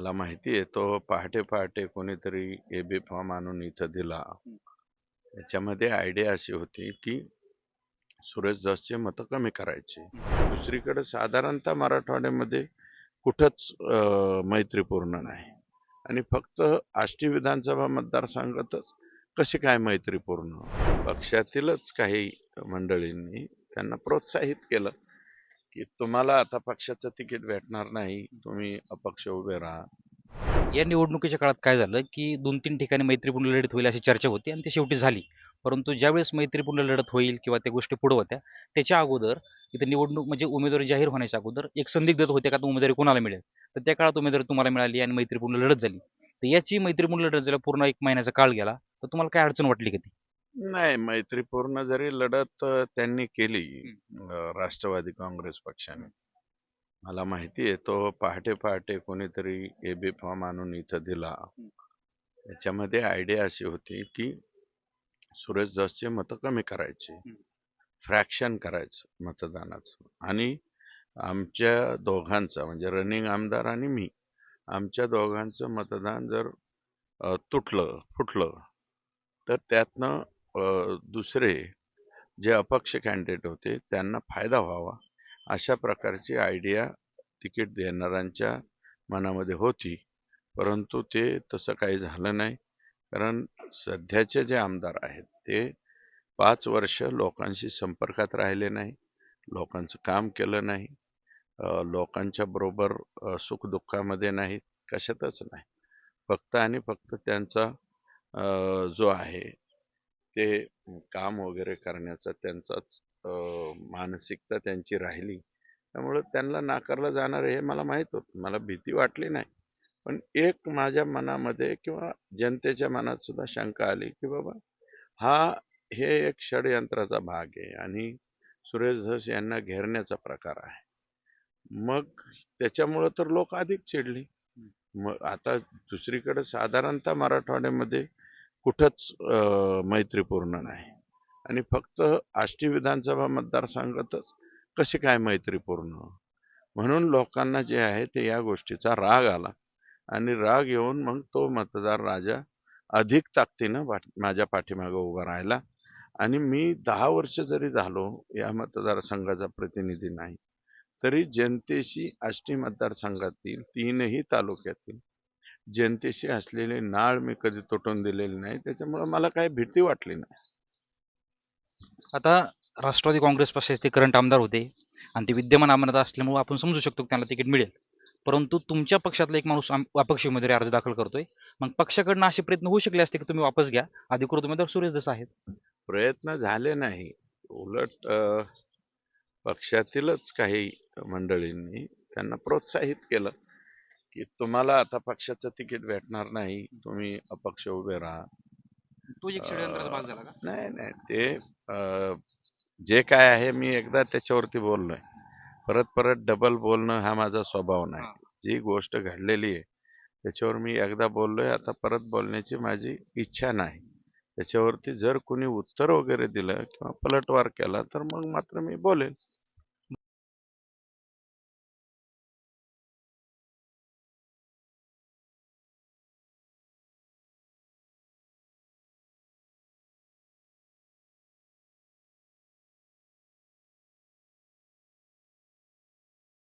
मला माहिती आहे तो पहाटे पहाटे कोणीतरी एबी फॉर्म आणून इथं दिला. याच्यामध्ये आयडिया अशी होती की सुरेश धसचे मतं कमी करायचे. दुसरीकडे साधारणतः मराठवाड्यामध्ये कुठंच मैत्रीपूर्ण नाही आणि फक्त आष्टी विधानसभा मतदारसंघातच कशी काय मैत्रीपूर्ण. पक्षातीलच काही मंडळींनी त्यांना प्रोत्साहित केलं की तुम्हाला आता पक्षाचं तिकीट भेटणार नाही, तुम्ही अपक्ष उभे राहा. या निवडणुकीच्या काळात काय झालं, की 2-3 ठिकाणी मैत्रीपूर्ण लढत होईल अशी चर्चा होती आणि ती शेवटी झाली. परंतु ज्यावेळेस मैत्रीपूर्ण लढत होईल किंवा त्या गोष्टी पुढे होत्या, त्याच्या अगोदर इथं निवडणूक म्हणजे उमेदवारी जाहीर होण्याच्या अगोदर एक संदिग्धता होते का तो उमेदवारी कोणाला मिळेल. तर त्या काळात उमेदवारी तुम्हाला मिळाली आणि मैत्रीपूर्ण लढत झाली. तर याची मैत्रीपूर्ण लढत झाल्यावर पूर्ण 1 महिन्याचा काळ गेला. तर तुम्हाला काय अडचण वाटली का ती? नाही, मैत्रीपूर्ण जरी लढत त्यांनी केली राष्ट्रवादी काँग्रेस पक्षाने. मला माहिती आहे तो पहाटे पहाटे कोणीतरी एबी फॉर्म आणून इथं दिला. याच्यामध्ये आयडिया अशी होती की सुरेश धसचे मतं कमी करायचे, फ्रॅक्शन करायचं मतदानाचं आणि आमच्या दोघांचं म्हणजे रनिंग आमदार आणि मी, आमच्या दोघांचं मतदान जर तुटलं फुटलं तर त्यातनं दुसरे जे अपक्ष कॅन्डिडेट होते त्यांना फायदा व्हावा अशा प्रकारची आयडिया तिकीट देणाऱ्यांच्या मनामध्ये होती. परंतु ते तसं काही झालं नाही. कारण सध्याचे जे आमदार आहेत ते 5 वर्ष लोकांशी संपर्कात राहिले नाही, लोकांचं काम केलं नाही, लोकांच्या बरोबर सुखदुःखामध्ये नाही, कशातच नाही. फक्त आणि फक्त त्यांचा जो आहे ते काम वगैरे करण्याचा त्यांचाच मानसिकता त्यांची राहिली. त्यामुळं त्यांना नाकारलं जाणार हे मला माहीत होतं. मला भीती वाटली नाही. पण एक माझ्या मनामध्ये किंवा जनतेच्या मनात सुद्धा शंका आली की बाबा हा हे एक षडयंत्राचा भाग आहे आणि सुरेश धस यांना घेरण्याचा प्रकार आहे. मग त्याच्यामुळं तर लोक अधिक चिडली. मग आता दुसरीकडे साधारणतः मराठवाड्यामध्ये कुठंच मैत्रीपूर्ण नाही आणि फक्त आष्टी विधानसभा मतदारसंघातच कशी काय मैत्रीपूर्ण. म्हणून लोकांना जे आहे ते या गोष्टीचा राग आला आणि राग येऊन मग तो मतदार राजा अधिक ताकदीनं माझ्या पाठीमागे उभा राहिला आणि मी 10 वर्ष जरी झालो या मतदारसंघाचा प्रतिनिधी नाही तरी जनतेशी आष्टी मतदारसंघातील 3ही तालुक्यातील जनतेशी असलेले नाळ मी कधी तुटून दिलेले नाही. त्याच्यामुळे मला काही भीती वाटली नाही. आता राष्ट्रवादी काँग्रेस पक्षाचे ते करंट आमदार होते आणि ते विद्यमान आमदार असल्यामुळे आपण समजू शकतो की त्यांना तिकीट मिळेल. परंतु तुमच्या पक्षातला एक माणूस अपक्ष उमेदवारी अर्ज दाखल करतोय. मग पक्षाकडनं असे प्रयत्न होऊ शकले असते की तुम्ही वापस घ्या. अधिकृत उमेदवार सुरेश धस आहेत. प्रयत्न झाले नाही. उलट पक्षातीलच काही मंडळींनी त्यांना प्रोत्साहित केलं की तुम्हाला आता पक्षाचं तिकीट भेटणार नाही, तुम्ही अपक्ष उभे राहा. तो एक षडयंत्राचा भाग झाला का? नाही नाही ते जे काय आहे मी एकदा त्याच्यावरती बोललोय. परत परत डबल बोलणं हा माझा स्वभाव नाही. जी गोष्ट घडलेली आहे त्याच्यावर मी एकदा बोललोय, आता परत बोलण्याची माझी इच्छा नाही. त्याच्यावरती जर कोणी उत्तर वगैरे दिलं किंवा पलटवार केला तर मग मात्र मी बोलेल.